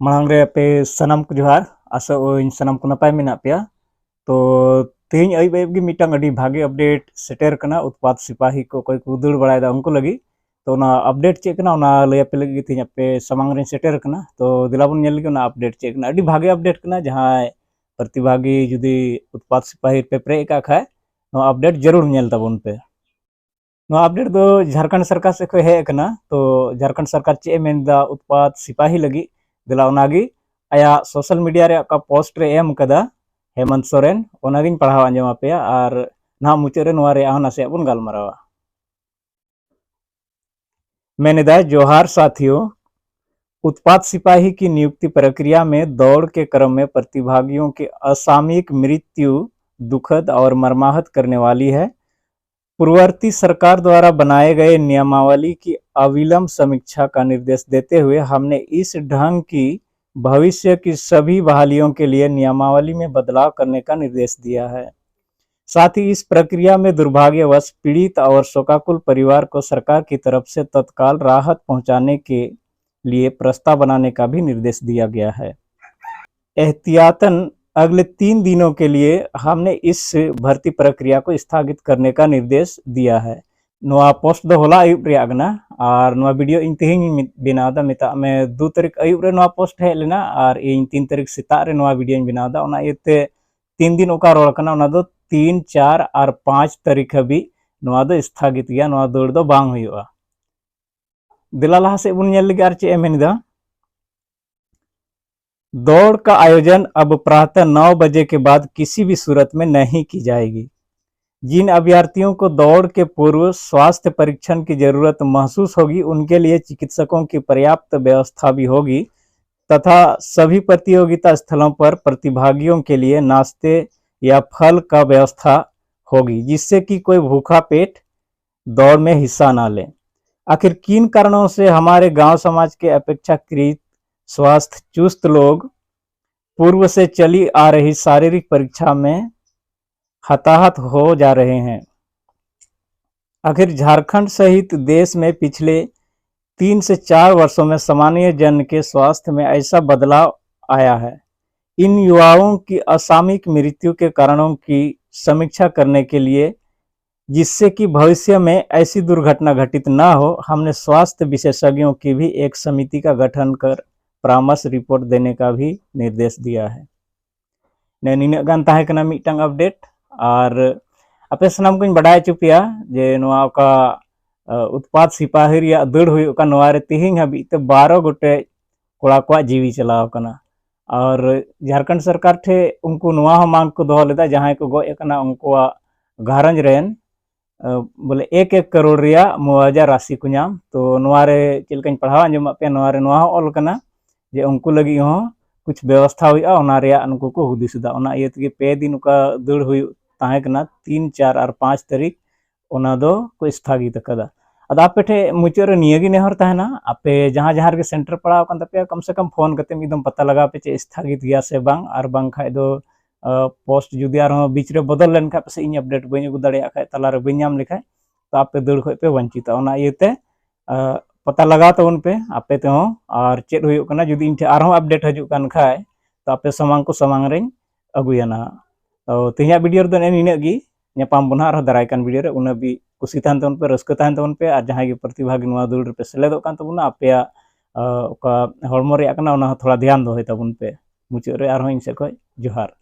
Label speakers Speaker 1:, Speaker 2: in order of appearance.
Speaker 1: मांग रे पे सनम को जोहार आशा ओइन सनम को नपाय मेना पेया तो तेज अयुब अयुब गी मिटांग अडी भागे अपडेट सेटर कना उत्पाद सिपाही को कोई को दुड़ बड़ायदा उनको लगी तो ना अपडेट चेक कना ना लय पे लगी तेज पे समांग रे सेटर कना तो दिलाबुन नेल लगी ना अपडेट चेक कना अडी भागे अपडेट कना जहां प्रतिभागी जुदी उत्पाद सिपाही पे प्रे का खाय नो अपडेट जरूर नेल तबुन पे नो अपडेट दो झारखंड सरकार से को हे कना तो झारखंड सरकार चे मेनदा उत्पाद सिपाही लगी दिला उनागी आया सोशल मीडिया रे का पोस्ट रे एम कदा हेमंत सोरेन ओनागिन पढ़ाव आंजमा पे और ना मुचाद रे नोआ रे आना से बुन गालमारावा मैंने जोहार साथियों। उत्पाद सिपाही की नियुक्ति प्रक्रिया में दौड़ के क्रम में प्रतिभागियों की असामयिक मृत्यु दुखद और मर्माहत करने वाली है। पूर्ववर्ती सरकार द्वारा बनाए गए नियमावली की अविलंब समीक्षा का निर्देश देते हुए हमने इस ढंग की भविष्य की सभी बहालियों के लिए नियमावली में बदलाव करने का निर्देश दिया है। साथ ही इस प्रक्रिया में दुर्भाग्यवश पीड़ित और शोकाकुल परिवार को सरकार की तरफ से तत्काल राहत पहुंचाने के लिए प्रस्ताव बनाने का भी निर्देश दिया गया है। एहतियातन अगले 3 दिनों के लिए हमने इस भर्ती प्रक्रिया को स्थगित करने का निर्देश दिया है। नोआ पोस्ट दो होला अयुब रे आगना और नोआ वीडियो इन तेहिं बनावदा मेता में 2 तारीख अयुब रे नोआ पोस्ट हे लेना और इन 3 तारीख सेता रे नोआ वीडियो बनावदा ओना इते 3 दिन ओका रोल कना ओना दो 3, 4 और 5 तारीख हबी नोआ दो स्थगित गया नोआ दौड़ दो बांग हुआ। दिला लहा से बुन नेल लगे आर चे मेनदा दौड़ का आयोजन अब प्रातः 9 बजे के बाद किसी भी सूरत में नहीं की जाएगी। जिन अभ्यर्थियों को दौड़ के पूर्व स्वास्थ्य परीक्षण की जरूरत महसूस होगी उनके लिए चिकित्सकों की पर्याप्त व्यवस्था भी होगी तथा सभी प्रतियोगिता स्थलों पर प्रतिभागियों के लिए नाश्ते या फल का व्यवस्था होगी जिससे कि कोई भूखा पेट दौड़ में हिस्सा ना ले। आखिर किन कारणों से हमारे गांव समाज के अपेक्षाकृत स्वास्थ्य चुस्त लोग पूर्व से चली आ रही शारीरिक परीक्षा में हताहत हो जा रहे हैं। आखिर झारखंड सहित देश में पिछले 3 से 4 वर्षों में सामान्य जन के स्वास्थ्य में ऐसा बदलाव आया है। इन युवाओं की असामयिक मृत्यु के कारणों की समीक्षा करने के लिए जिससे कि भविष्य में ऐसी दुर्घटना घटित न हो हमने स्वास्थ्य विशेषज्ञों की भी एक समिति का गठन कर परामर्श रिपोर्ट देने का भी निर्देश दिया है। निना गान ताहे कना मिटंग अपडेट और अपे सनाम को बड़ाय चुपिया जे नोआ का उत्पाद सिपाही रिया दड़ हुई का नोआ रे तिहिंग हबी ते 12 गोटे कोड़ा को जीवी चलाव कना और झारखंड सरकार ठे उनको नोआ मांग को दोह लेदा जहां को गो एकना उनको घारंज रेन बोले 1-1 करोड़ रिया मुआवजा राशि को नाम तो नोआ रे चिलकन पढ़ावा अंजमा पे नोआ रे नोआ ऑल कना जे उनको लगी हो कुछ व्यवस्था हुई ओना रिया उनको को हुदिसदा ओना इयतगे 2 दिन का दौड़ हुई ताहे कना 3, 4 और 5 तारीख ओना दो को स्थगित कदा अद आपे ठे मुचाद रे नियगी नेहर ताहेना आपे जहां जहां रे सेंटर पड़ाव कन तपे कम से कम फोन करते एकदम पता लगा पे चे स्थगित गया से बांग और बांग खाय दो पोस्ट जुदी आर बीच रे बदल लेन खा पे इन अपडेट बई अगु दाड़िया खाय तला रे बई नाम लेखाय तो आपे दौड़ खय पे वंचित ओना इयते पता लगा तो उन पे आपे ते हो और चेक हुई कना जुदी इन ठे आर अपडेट हजु कान खाय तो आपे समांग को समांग रे अगुया ना तो तेहिया वीडियो रे दो इने गी नेपाम बना और दाराय कान वीडियो रे उना भी कुसी तान तोन पे रस्क तान तोन पे और जहां के प्रतिभागी नोआ दौड़ रे पे सेलेदो कान तबुना आपे ओका हॉर्मो रे कना ओना थोड़ा ध्यान दो है तबुन पे मुचाद रे आर इन से कोय जोहार।